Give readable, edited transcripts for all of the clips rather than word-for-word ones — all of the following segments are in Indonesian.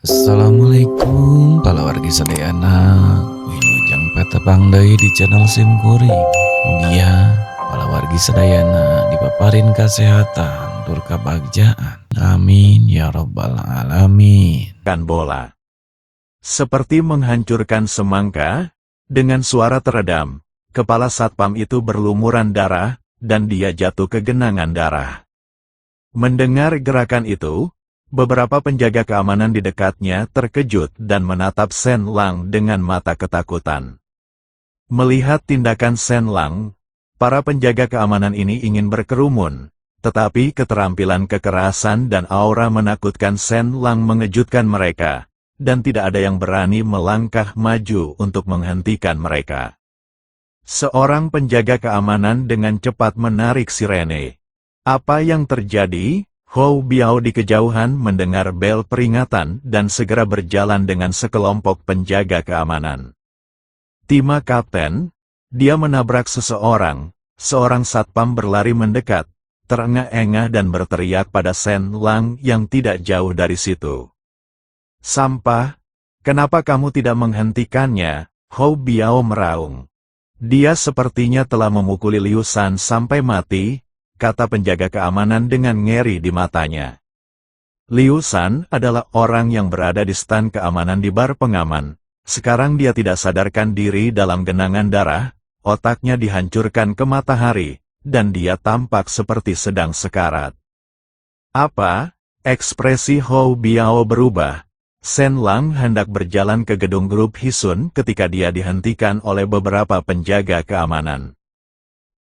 Assalamualaikum kalawargi sadayana wilujeng peta pangdai di channel Simkuring. Mugia kalawargi sadayana dipaparin kesehatan tur kabagjaan. Amin ya robbal alamin. Bola. Seperti menghancurkan semangka, dengan suara teredam, kepala satpam itu berlumuran darah, dan dia jatuh ke genangan darah. Mendengar gerakan itu, beberapa penjaga keamanan di dekatnya terkejut dan menatap Sen Lang dengan mata ketakutan. Melihat tindakan Sen Lang, para penjaga keamanan ini ingin berkerumun, tetapi keterampilan kekerasan dan aura menakutkan Sen Lang mengejutkan mereka, dan tidak ada yang berani melangkah maju untuk menghentikan mereka. Seorang penjaga keamanan dengan cepat menarik sirene. Apa yang terjadi? Hou Biao di kejauhan mendengar bel peringatan dan segera berjalan dengan sekelompok penjaga keamanan. Tima Kapten, dia menabrak seseorang, seorang satpam berlari mendekat, terengah-engah dan berteriak pada Sen Lang yang tidak jauh dari situ. Sampah, kenapa kamu tidak menghentikannya? Hou Biao meraung. Dia sepertinya telah memukuli Liu Shan sampai mati, kata penjaga keamanan dengan ngeri di matanya. Liu Shan adalah orang yang berada di stan keamanan di bar pengaman. Sekarang dia tidak sadarkan diri dalam genangan darah, otaknya dihancurkan ke matahari, dan dia tampak seperti sedang sekarat. Apa? Ekspresi Hou Biao berubah. Sen Lang hendak berjalan ke gedung grup Hisun ketika dia dihentikan oleh beberapa penjaga keamanan.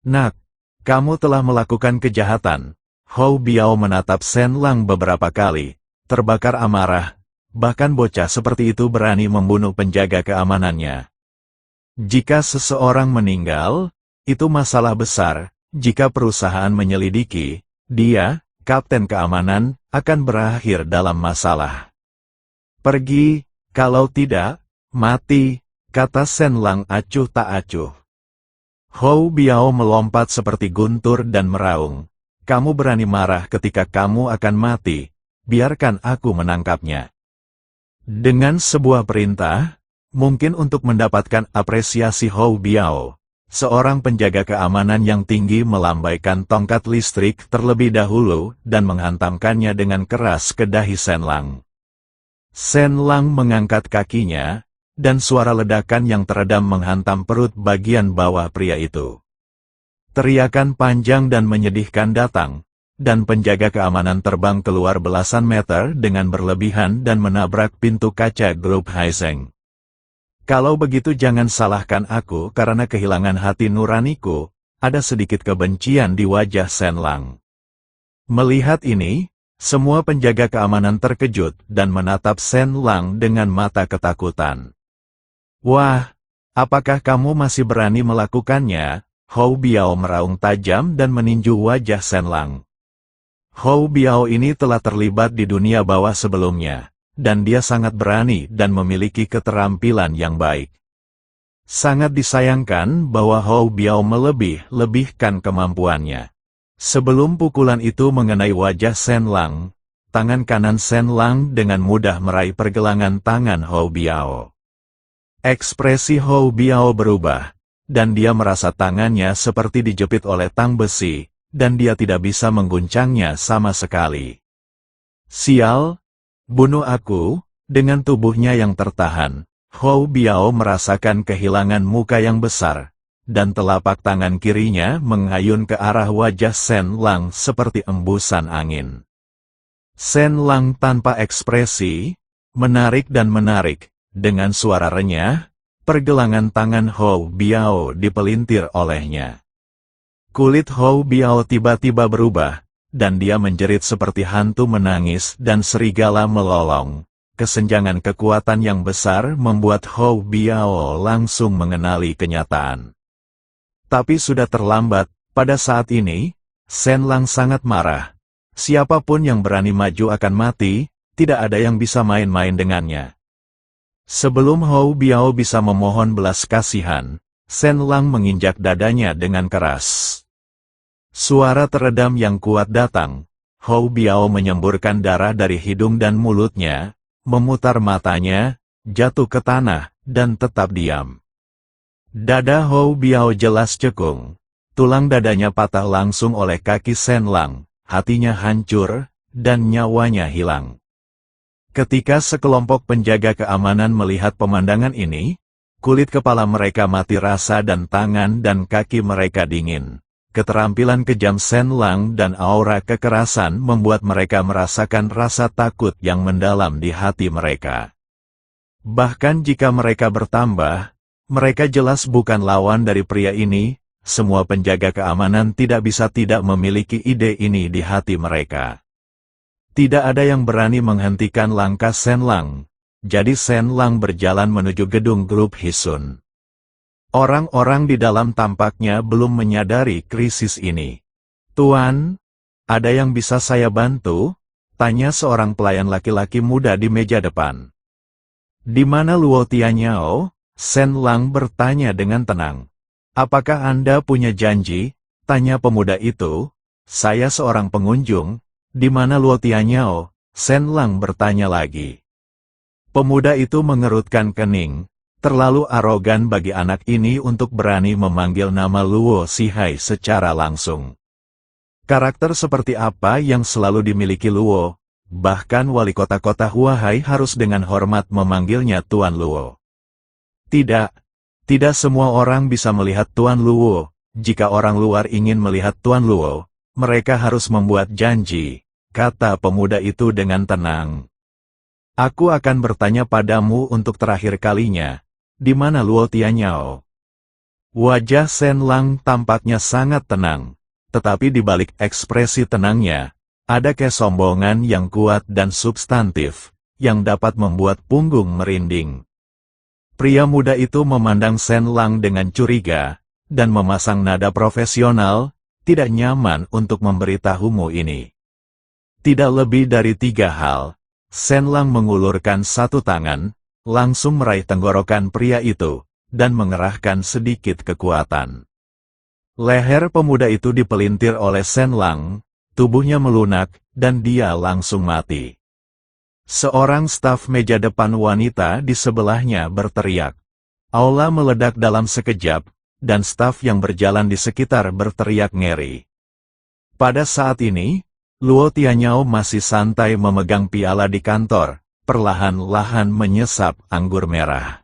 Nak, kamu telah melakukan kejahatan. Hou Biao menatap Sen Lang beberapa kali, terbakar amarah, bahkan bocah seperti itu berani membunuh penjaga keamanannya. Jika seseorang meninggal, itu masalah besar. Jika perusahaan menyelidiki, dia, kapten keamanan, akan berakhir dalam masalah. Pergi, kalau tidak, mati, kata Sen Lang acuh tak acuh. Hou Biao melompat seperti guntur dan meraung. Kamu berani marah ketika kamu akan mati, biarkan aku menangkapnya. Dengan sebuah perintah, mungkin untuk mendapatkan apresiasi Hou Biao, seorang penjaga keamanan yang tinggi melambaikan tongkat listrik terlebih dahulu dan menghantamkannya dengan keras ke dahi Sen Lang. Sen Lang mengangkat kakinya, dan suara ledakan yang teredam menghantam perut bagian bawah pria itu. Teriakan panjang dan menyedihkan datang, dan penjaga keamanan terbang keluar belasan meter dengan berlebihan dan menabrak pintu kaca grup Haiseng. Kalau begitu jangan salahkan aku karena kehilangan hati nuraniku, ada sedikit kebencian di wajah Sen Lang. Melihat ini, semua penjaga keamanan terkejut dan menatap Sen Lang dengan mata ketakutan. Wah, apakah kamu masih berani melakukannya? Hou Biao meraung tajam dan meninju wajah Sen Lang. Hou Biao ini telah terlibat di dunia bawah sebelumnya, dan dia sangat berani dan memiliki keterampilan yang baik. Sangat disayangkan bahwa Hou Biao melebih-lebihkan kemampuannya. Sebelum pukulan itu mengenai wajah Sen Lang, tangan kanan Sen Lang dengan mudah meraih pergelangan tangan Hou Biao. Ekspresi Hou Biao berubah, dan dia merasa tangannya seperti dijepit oleh tang besi, dan dia tidak bisa mengguncangnya sama sekali. Sial, bunuh aku, dengan tubuhnya yang tertahan, Hou Biao merasakan kehilangan muka yang besar, dan telapak tangan kirinya mengayun ke arah wajah Sen Lang seperti embusan angin. Sen Lang tanpa ekspresi, menarik dan menarik, dengan suara renyah, pergelangan tangan Hou Biao dipelintir olehnya. Kulit Hou Biao tiba-tiba berubah, dan dia menjerit seperti hantu menangis dan serigala melolong. Kesenjangan kekuatan yang besar membuat Hou Biao langsung mengenali kenyataan. Tapi sudah terlambat, pada saat ini, Sen Lang sangat marah. Siapapun yang berani maju akan mati, tidak ada yang bisa main-main dengannya. Sebelum Hou Biao bisa memohon belas kasihan, Sen Lang menginjak dadanya dengan keras. Suara teredam yang kuat datang. Hou Biao menyemburkan darah dari hidung dan mulutnya, memutar matanya, jatuh ke tanah, dan tetap diam. Dada Hou Biao jelas cekung. Tulang dadanya patah langsung oleh kaki Shen Lang, hatinya hancur, dan nyawanya hilang. Ketika sekelompok penjaga keamanan melihat pemandangan ini, kulit kepala mereka mati rasa dan tangan dan kaki mereka dingin. Keterampilan kejam Shen Lang dan aura kekerasan membuat mereka merasakan rasa takut yang mendalam di hati mereka. Bahkan jika mereka bertambah, mereka jelas bukan lawan dari pria ini. Semua penjaga keamanan tidak bisa tidak memiliki ide ini di hati mereka. Tidak ada yang berani menghentikan langkah Shen Lang, jadi Shen Lang berjalan menuju gedung grup Hisun. Orang-orang di dalam tampaknya belum menyadari krisis ini. "Tuan, ada yang bisa saya bantu?" tanya seorang pelayan laki-laki muda di meja depan. "Di mana Luo Tianyao?" Shen Lang bertanya dengan tenang. "Apakah Anda punya janji?" tanya pemuda itu. "Saya seorang pengunjung. Di mana Luo Tianyao?" Shen Lang bertanya lagi. Pemuda itu mengerutkan kening. Terlalu arogan bagi anak ini untuk berani memanggil nama Luo Sihai secara langsung. Karakter seperti apa yang selalu dimiliki Luo? Bahkan wali kota-kota Huahai harus dengan hormat memanggilnya Tuan Luo. Tidak semua orang bisa melihat Tuan Luo. Jika orang luar ingin melihat Tuan Luo, mereka harus membuat janji, kata pemuda itu dengan tenang. "Aku akan bertanya padamu untuk terakhir kalinya, di mana Luo Tianyao?" Wajah Shen Lang tampaknya sangat tenang, tetapi di balik ekspresi tenangnya, ada kesombongan yang kuat dan substantif, yang dapat membuat punggung merinding. Pria muda itu memandang Shen Lang dengan curiga, dan memasang nada profesional, "Tidak nyaman untuk memberitahumu ini." Tidak lebih dari 3 hal. Shen Lang mengulurkan satu tangan, langsung meraih tenggorokan pria itu, dan mengerahkan sedikit kekuatan. Leher pemuda itu dipelintir oleh Shen Lang, tubuhnya melunak, dan dia langsung mati. Seorang staf meja depan wanita di sebelahnya berteriak. Aula meledak dalam sekejap, dan staf yang berjalan di sekitar berteriak ngeri. Pada saat ini, Luo Tianyao masih santai memegang piala di kantor, perlahan-lahan menyesap anggur merah.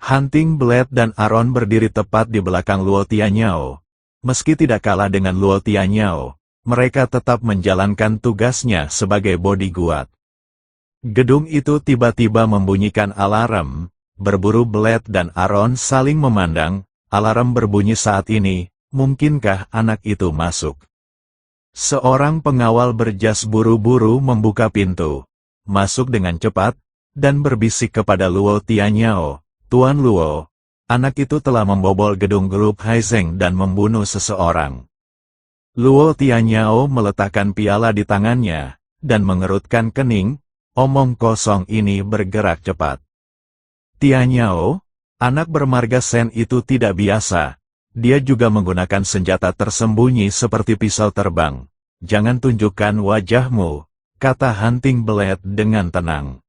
Hunting Blade dan Aron berdiri tepat di belakang Luo Tianyao. Meski tidak kalah dengan Luo Tianyao, mereka tetap menjalankan tugasnya sebagai bodyguard. Gedung itu tiba-tiba membunyikan alarm. Berburu Blade dan Aron saling memandang. Alarm berbunyi saat ini, mungkinkah anak itu masuk? Seorang pengawal berjas buru-buru membuka pintu, masuk dengan cepat, dan berbisik kepada Luo Tianyao, "Tuan Luo, anak itu telah membobol gedung grup Haizeng dan membunuh seseorang." Luo Tianyao meletakkan piala di tangannya, dan mengerutkan kening. Omong kosong ini bergerak cepat. "Tianyao, anak bermarga Shen itu tidak biasa. Dia juga menggunakan senjata tersembunyi seperti pisau terbang. Jangan tunjukkan wajahmu," kata Hunting Blade dengan tenang.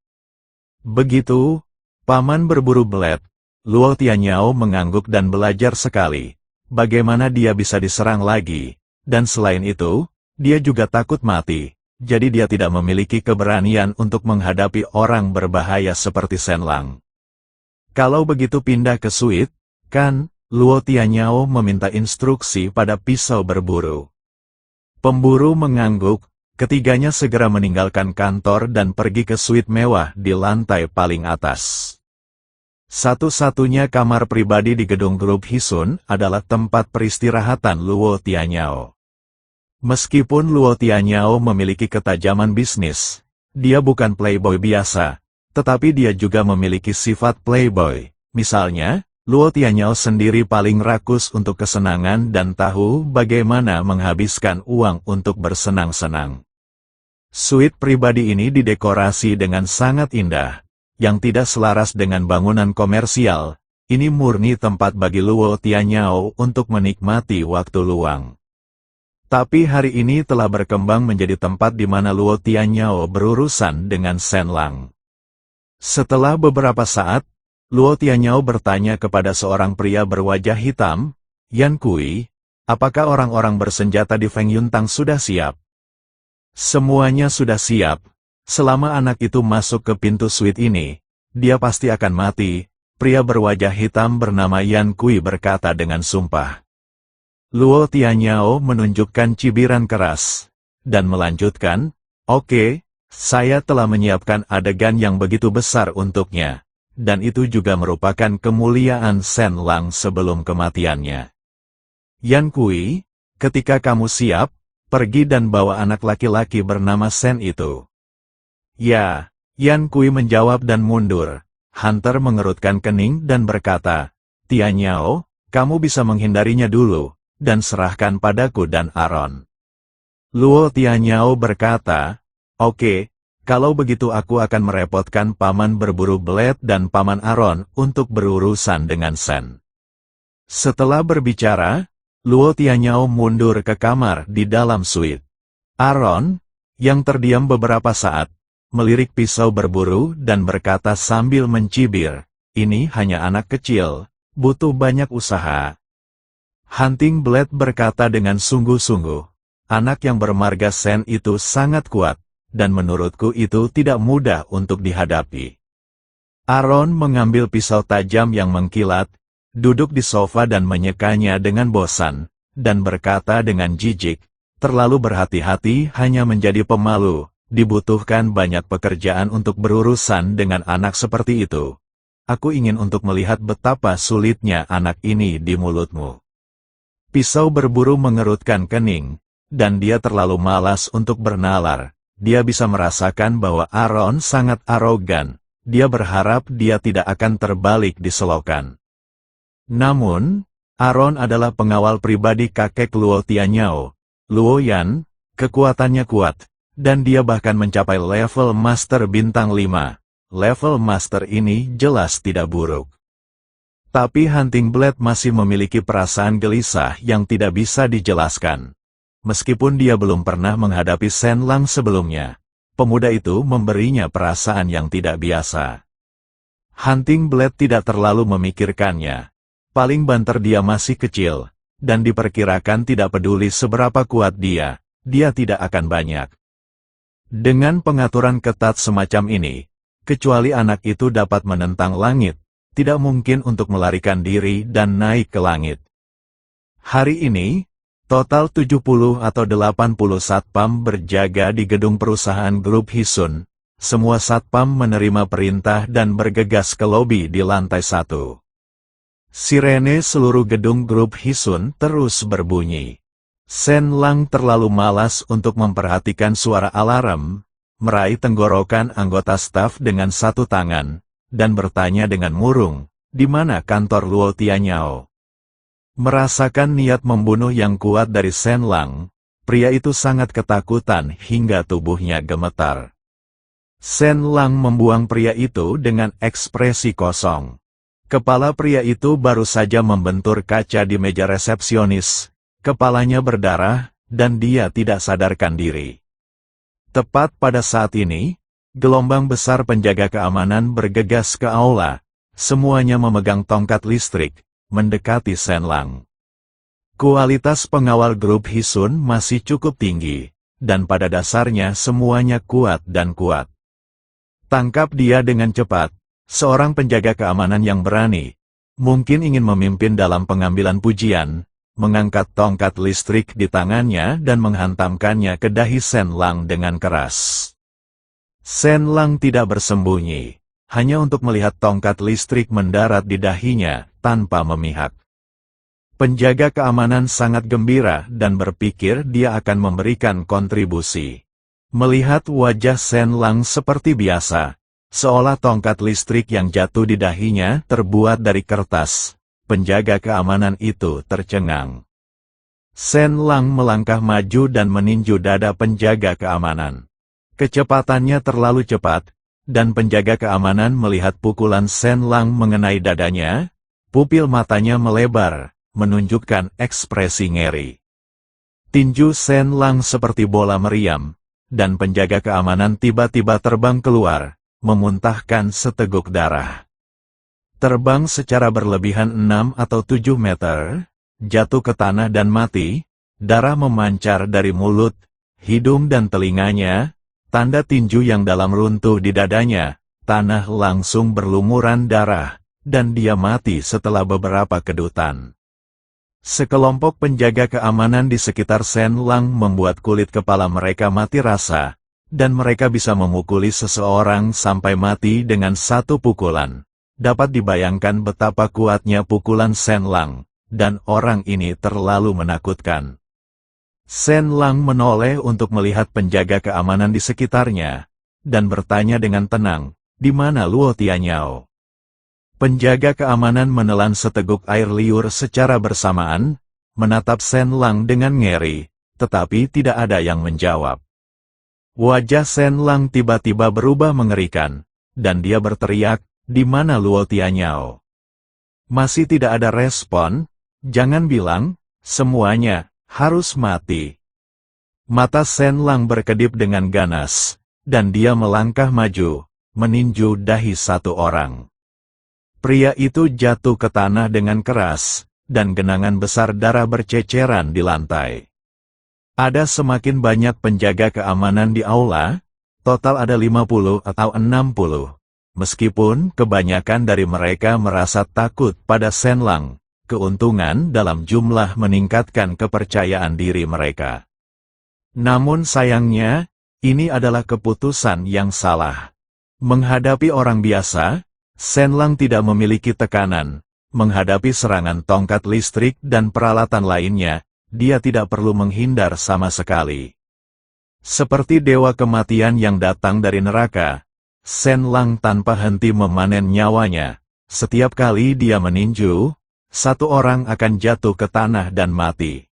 Begitu, Paman Berburu Blade, Luo Tianyao mengangguk dan belajar sekali. Bagaimana dia bisa diserang lagi, dan selain itu, dia juga takut mati. Jadi dia tidak memiliki keberanian untuk menghadapi orang berbahaya seperti Shen Lang. Kalau begitu pindah ke suite, kan? Luo Tianyao meminta instruksi pada pisau berburu. Pemburu mengangguk, ketiganya segera meninggalkan kantor dan pergi ke suite mewah di lantai paling atas. Satu-satunya kamar pribadi di gedung grup Hisun adalah tempat peristirahatan Luo Tianyao. Meskipun Luo Tianyao memiliki ketajaman bisnis, dia bukan playboy biasa, tetapi dia juga memiliki sifat playboy. Misalnya, Luo Tianyao sendiri paling rakus untuk kesenangan dan tahu bagaimana menghabiskan uang untuk bersenang-senang. Suite pribadi ini didekorasi dengan sangat indah, yang tidak selaras dengan bangunan komersial. Ini murni tempat bagi Luo Tianyao untuk menikmati waktu luang. Tapi hari ini telah berkembang menjadi tempat di mana Luo Tianyao berurusan dengan Shen Lang. Setelah beberapa saat, Luo Tianyao bertanya kepada seorang pria berwajah hitam, Yan Kui, apakah orang-orang bersenjata di Feng Yuntang sudah siap? Semuanya sudah siap. Selama anak itu masuk ke pintu suite ini, dia pasti akan mati, pria berwajah hitam bernama Yan Kui berkata dengan sumpah. Luo Tianyao menunjukkan cibiran keras, dan melanjutkan, oke, saya telah menyiapkan adegan yang begitu besar untuknya, dan itu juga merupakan kemuliaan Shen Lang sebelum kematiannya. Yan Kui, ketika kamu siap, pergi dan bawa anak laki-laki bernama Shen itu. Ya, Yan Kui menjawab dan mundur. Hunter mengerutkan kening dan berkata, Tianyao, kamu bisa menghindarinya dulu, dan serahkan padaku dan Aaron. Luo Tianyao berkata, oke, kalau begitu aku akan merepotkan Paman Berburu Blade dan Paman Aaron untuk berurusan dengan Shen. Setelah berbicara, Luo Tianyao mundur ke kamar di dalam suite. Aaron, yang terdiam beberapa saat, melirik pisau berburu dan berkata sambil mencibir, ini hanya anak kecil, butuh banyak usaha. Hunting Blade berkata dengan sungguh-sungguh, anak yang bermarga Shen itu sangat kuat, dan menurutku itu tidak mudah untuk dihadapi. Aaron mengambil pisau tajam yang mengkilat, duduk di sofa dan menyekanya dengan bosan, dan berkata dengan jijik, terlalu berhati-hati hanya menjadi pemalu. Dibutuhkan banyak pekerjaan untuk berurusan dengan anak seperti itu. Aku ingin untuk melihat betapa sulitnya anak ini di mulutmu. Pisau berburu mengerutkan kening, dan dia terlalu malas untuk bernalar. Dia bisa merasakan bahwa Aaron sangat arogan. Dia berharap dia tidak akan terbalik di selokan. Namun, Aaron adalah pengawal pribadi kakek Luo Tianyao, Luo Yan, kekuatannya kuat. Dan dia bahkan mencapai level Master Bintang 5. Level Master ini jelas tidak buruk. Tapi Hunting Blade masih memiliki perasaan gelisah yang tidak bisa dijelaskan. Meskipun dia belum pernah menghadapi Shen Lang sebelumnya, pemuda itu memberinya perasaan yang tidak biasa. Hunting Blade tidak terlalu memikirkannya. Paling banter dia masih kecil, dan diperkirakan tidak peduli seberapa kuat dia tidak akan banyak. Dengan pengaturan ketat semacam ini, kecuali anak itu dapat menentang langit, tidak mungkin untuk melarikan diri dan naik ke langit. Hari ini, total 70 atau 80 satpam berjaga di gedung perusahaan grup Hisun. Semua satpam menerima perintah dan bergegas ke lobi di lantai 1. Sirene seluruh gedung grup Hisun terus berbunyi. Shen Lang terlalu malas untuk memperhatikan suara alarm, meraih tenggorokan anggota staf dengan satu tangan, dan bertanya dengan murung, di mana kantor Luo Tianyao. Merasakan niat membunuh yang kuat dari Shen Lang, pria itu sangat ketakutan hingga tubuhnya gemetar. Shen Lang membuang pria itu dengan ekspresi kosong. Kepala pria itu baru saja membentur kaca di meja resepsionis. Kepalanya berdarah, dan dia tidak sadarkan diri. Tepat pada saat ini, gelombang besar penjaga keamanan bergegas ke aula. Semuanya memegang tongkat listrik, mendekati Shen Lang. Kualitas pengawal grup Hisun masih cukup tinggi, dan pada dasarnya semuanya kuat dan kuat. Tangkap dia dengan cepat, seorang penjaga keamanan yang berani, mungkin ingin memimpin dalam pengambilan pujian, mengangkat tongkat listrik di tangannya dan menghantamkannya ke dahi Shen Lang dengan keras. Shen Lang tidak bersembunyi, hanya untuk melihat tongkat listrik mendarat di dahinya tanpa memihak. Penjaga keamanan sangat gembira dan berpikir dia akan memberikan kontribusi. Melihat wajah Shen Lang seperti biasa, seolah tongkat listrik yang jatuh di dahinya terbuat dari kertas. Penjaga keamanan itu tercengang. Shen Lang melangkah maju dan meninju dada penjaga keamanan. Kecepatannya terlalu cepat, dan penjaga keamanan melihat pukulan Shen Lang mengenai dadanya, pupil matanya melebar, menunjukkan ekspresi ngeri. Tinju Shen Lang seperti bola meriam, dan penjaga keamanan tiba-tiba terbang keluar, memuntahkan seteguk darah. Terbang secara berlebihan 6 atau 7 meter, jatuh ke tanah dan mati, darah memancar dari mulut, hidung dan telinganya, tanda tinju yang dalam runtuh di dadanya, tanah langsung berlumuran darah, dan dia mati setelah beberapa kedutan. Sekelompok penjaga keamanan di sekitar Sen Lang membuat kulit kepala mereka mati rasa, dan mereka bisa memukuli seseorang sampai mati dengan satu pukulan. Dapat dibayangkan betapa kuatnya pukulan Sen Lang, dan orang ini terlalu menakutkan. Sen Lang menoleh untuk melihat penjaga keamanan di sekitarnya, dan bertanya dengan tenang, "Di mana Luo Tianyao?" Penjaga keamanan menelan seteguk air liur secara bersamaan, menatap Sen Lang dengan ngeri, tetapi tidak ada yang menjawab. Wajah Sen Lang tiba-tiba berubah mengerikan, dan dia berteriak, "Di mana Luo Tianyao?" Masih tidak ada respon, jangan bilang, semuanya harus mati. Mata Sen Lang berkedip dengan ganas, dan dia melangkah maju, meninju dahi satu orang. Pria itu jatuh ke tanah dengan keras, dan genangan besar darah berceceran di lantai. Ada semakin banyak penjaga keamanan di aula, total ada 50 atau 60. Meskipun kebanyakan dari mereka merasa takut pada Sen Lang, keuntungan dalam jumlah meningkatkan kepercayaan diri mereka. Namun sayangnya, ini adalah keputusan yang salah. Menghadapi orang biasa, Sen Lang tidak memiliki tekanan. Menghadapi serangan tongkat listrik dan peralatan lainnya, dia tidak perlu menghindar sama sekali. Seperti dewa kematian yang datang dari neraka, Sen Lang tanpa henti memanen nyawanya. Setiap kali dia meninju, satu orang akan jatuh ke tanah dan mati.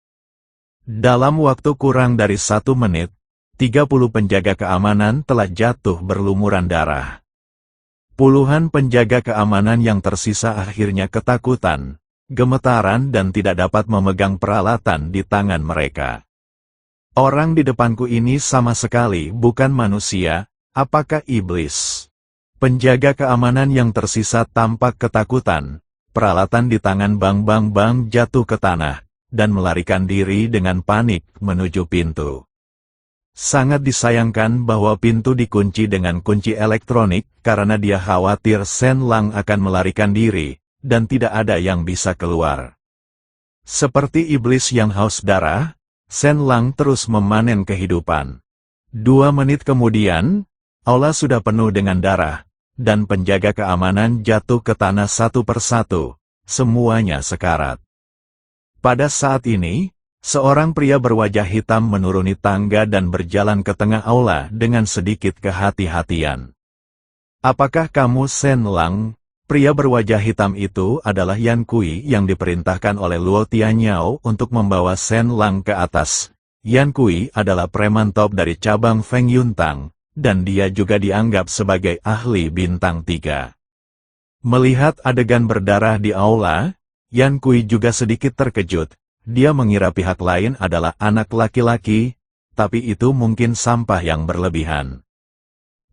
Dalam waktu kurang dari 1 menit, 30 penjaga keamanan telah jatuh berlumuran darah. Puluhan penjaga keamanan yang tersisa akhirnya ketakutan, gemetaran dan tidak dapat memegang peralatan di tangan mereka. Orang di depanku ini sama sekali bukan manusia, apakah iblis? Penjaga keamanan yang tersisa tampak ketakutan, peralatan di tangan Bang jatuh ke tanah, dan melarikan diri dengan panik menuju pintu. Sangat disayangkan bahwa pintu dikunci dengan kunci elektronik karena dia khawatir Sen Lang akan melarikan diri, dan tidak ada yang bisa keluar. Seperti iblis yang haus darah, Sen Lang terus memanen kehidupan. 2 menit kemudian, aula sudah penuh dengan darah, dan penjaga keamanan jatuh ke tanah satu persatu, semuanya sekarat. Pada saat ini, seorang pria berwajah hitam menuruni tangga dan berjalan ke tengah aula dengan sedikit kehati-hatian. "Apakah kamu Sen Lang?" Pria berwajah hitam itu adalah Yan Kui yang diperintahkan oleh Luo Tianyao untuk membawa Sen Lang ke atas. Yan Kui adalah preman top dari cabang Feng Yuntang, dan dia juga dianggap sebagai ahli bintang 3. Melihat adegan berdarah di aula, Yan Kui juga sedikit terkejut. Dia mengira pihak lain adalah anak laki-laki, tapi itu mungkin sampah yang berlebihan.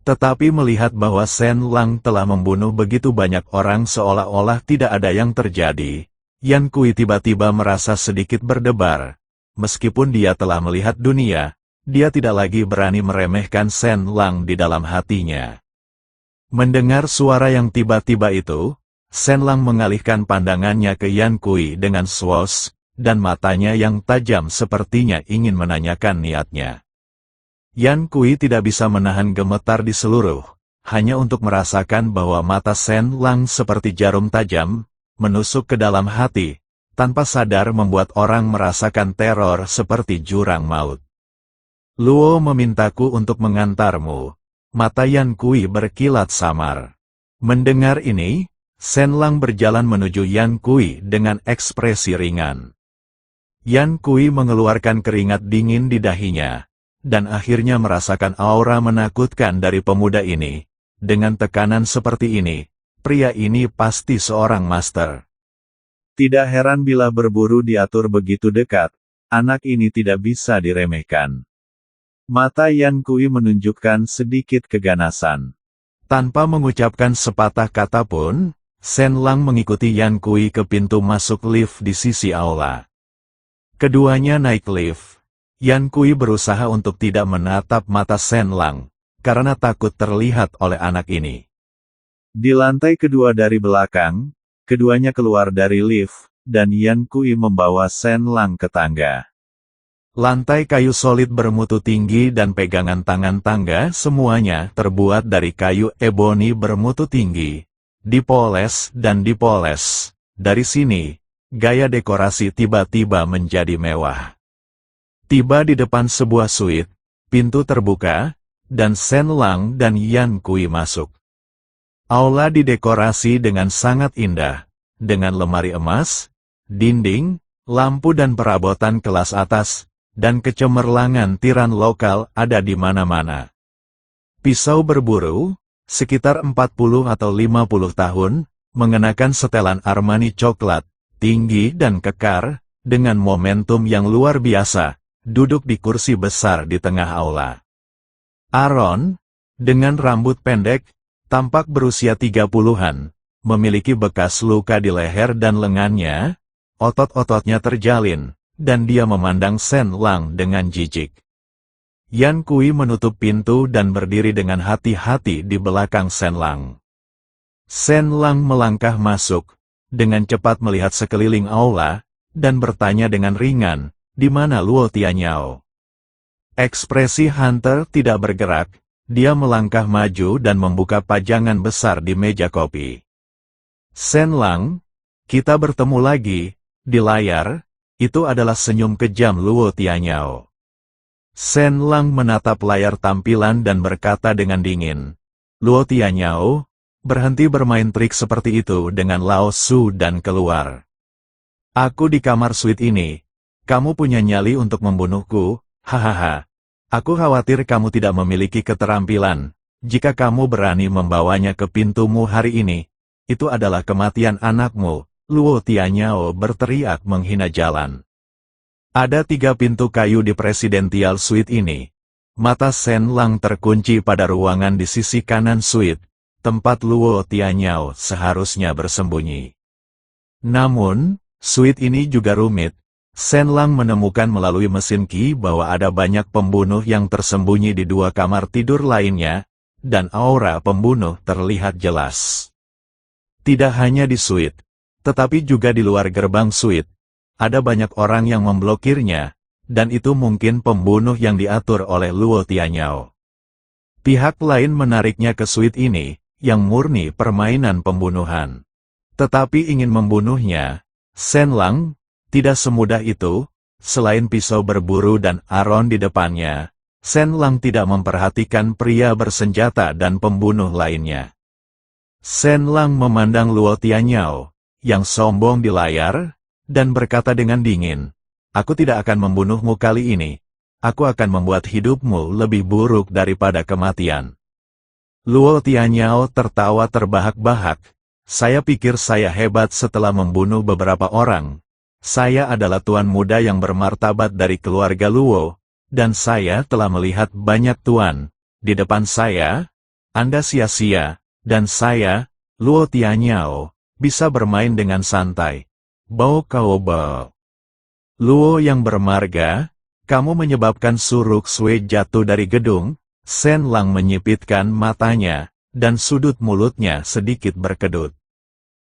Tetapi melihat bahwa Sen Lang telah membunuh begitu banyak orang seolah-olah tidak ada yang terjadi, Yan Kui tiba-tiba merasa sedikit berdebar. Meskipun dia telah melihat dunia, dia tidak lagi berani meremehkan Sen Lang di dalam hatinya. Mendengar suara yang tiba-tiba itu, Sen Lang mengalihkan pandangannya ke Yan Kui dengan swos, dan matanya yang tajam sepertinya ingin menanyakan niatnya. Yan Kui tidak bisa menahan gemetar di seluruh, hanya untuk merasakan bahwa mata Sen Lang seperti jarum tajam, menusuk ke dalam hati, tanpa sadar membuat orang merasakan teror seperti jurang maut. "Luo memintaku untuk mengantarmu." Mata Yan Kui berkilat samar. Mendengar ini, Sen Lang berjalan menuju Yan Kui dengan ekspresi ringan. Yan Kui mengeluarkan keringat dingin di dahinya, dan akhirnya merasakan aura menakutkan dari pemuda ini. Dengan tekanan seperti ini, pria ini pasti seorang master. Tidak heran bila berburu diatur begitu dekat, anak ini tidak bisa diremehkan. Mata Yan Kui menunjukkan sedikit keganasan. Tanpa mengucapkan sepatah kata pun, Shen Lang mengikuti Yan Kui ke pintu masuk lift di sisi aula. Keduanya naik lift. Yan Kui berusaha untuk tidak menatap mata Shen Lang, karena takut terlihat oleh anak ini. Di lantai kedua dari belakang, keduanya keluar dari lift, dan Yan Kui membawa Shen Lang ke tangga. Lantai kayu solid bermutu tinggi dan pegangan tangan tangga semuanya terbuat dari kayu eboni bermutu tinggi. Dipoles dan dipoles. Dari sini, gaya dekorasi tiba-tiba menjadi mewah. Tiba di depan sebuah suite, pintu terbuka, dan Shen Lang dan Yan Kui masuk. Aula didekorasi dengan sangat indah, dengan lemari emas, dinding, lampu dan perabotan kelas atas, dan kecemerlangan tiran lokal ada di mana-mana. Pisau berburu, sekitar 40 atau 50 tahun, mengenakan setelan Armani coklat, tinggi dan kekar, dengan momentum yang luar biasa, duduk di kursi besar di tengah aula. Aaron, dengan rambut pendek, tampak berusia 30-an, memiliki bekas luka di leher dan lengannya, otot-ototnya terjalin, dan dia memandang Shen Lang dengan jijik. Yan Kui menutup pintu dan berdiri dengan hati-hati di belakang Shen Lang. Shen Lang melangkah masuk, dengan cepat melihat sekeliling aula, dan bertanya dengan ringan, "Di mana Luo Tianyao?" Ekspresi Hunter tidak bergerak, dia melangkah maju dan membuka pajangan besar di meja kopi. "Shen Lang, kita bertemu lagi." Di layar, itu adalah senyum kejam Luo Tianyao. Shen Lang menatap layar tampilan dan berkata dengan dingin, "Luo Tianyao, berhenti bermain trik seperti itu dengan Lao Su dan keluar. Aku di kamar suite ini. Kamu punya nyali untuk membunuhku, hahaha. Aku khawatir kamu tidak memiliki keterampilan. Jika kamu berani membawanya ke pintumu hari ini, itu adalah kematian anakmu." Luo Tianyao berteriak menghina jalan. Ada 3 pintu kayu di presidential suite ini. Mata Shen Lang terkunci pada ruangan di sisi kanan suite, tempat Luo Tianyao seharusnya bersembunyi. Namun, suite ini juga rumit. Shen Lang menemukan melalui mesin Qi bahwa ada banyak pembunuh yang tersembunyi di 2 kamar tidur lainnya, dan aura pembunuh terlihat jelas. Tidak hanya di suite, tetapi juga di luar gerbang suite, ada banyak orang yang memblokirnya, dan itu mungkin pembunuh yang diatur oleh Luo Tianyao. Pihak lain menariknya ke suite ini, yang murni permainan pembunuhan. Tetapi ingin membunuhnya, Shen Lang, tidak semudah itu. Selain pisau berburu dan Aaron di depannya, Shen Lang tidak memperhatikan pria bersenjata dan pembunuh lainnya. Shen Lang memandang Luo Tianyao, yang sombong di layar, dan berkata dengan dingin, "Aku tidak akan membunuhmu kali ini. Aku akan membuat hidupmu lebih buruk daripada kematian." Luo Tianyao tertawa terbahak-bahak. "Saya pikir saya hebat setelah membunuh beberapa orang. Saya adalah tuan muda yang bermartabat dari keluarga Luo, dan saya telah melihat banyak tuan. Di depan saya, Anda sia-sia, dan saya, Luo Tianyao, bisa bermain dengan santai. Bao kau bao. Luo yang bermarga, kamu menyebabkan Suruk Sui jatuh dari gedung." Shen Lang menyipitkan matanya, dan sudut mulutnya sedikit berkedut.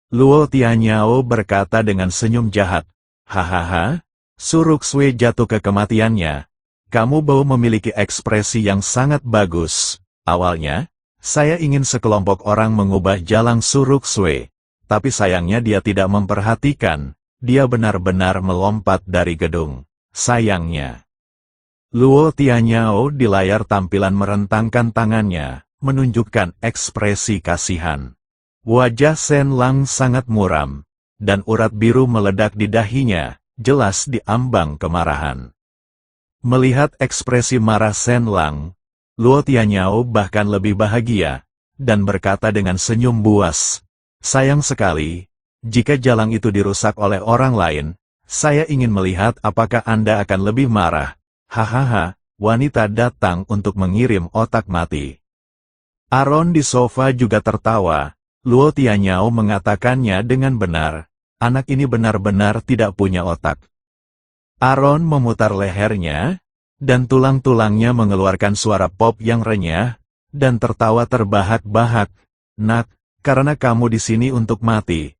Luo Tianyao berkata dengan senyum jahat, "Hahaha, Suruk Sui jatuh ke kematiannya. Kamu bau memiliki ekspresi yang sangat bagus. Awalnya, saya ingin sekelompok orang mengubah jalang Suruk Sui. Tapi sayangnya dia tidak memperhatikan, dia benar-benar melompat dari gedung. Sayangnya." Luo Tianyao di layar tampilan merentangkan tangannya, menunjukkan ekspresi kasihan. Wajah Shen Lang sangat muram, dan urat biru meledak di dahinya, jelas diambang kemarahan. Melihat ekspresi marah Shen Lang, Luo Tianyao bahkan lebih bahagia, dan berkata dengan senyum buas, "Sayang sekali, jika jalang itu dirusak oleh orang lain, saya ingin melihat apakah Anda akan lebih marah. Hahaha, wanita datang untuk mengirim otak mati." Aaron di sofa juga tertawa. Luo Tianyao mengatakannya dengan benar. Anak ini benar-benar tidak punya otak. Aaron memutar lehernya, dan tulang-tulangnya mengeluarkan suara pop yang renyah, dan tertawa terbahak-bahak. Nak, karena kamu di sini untuk mati,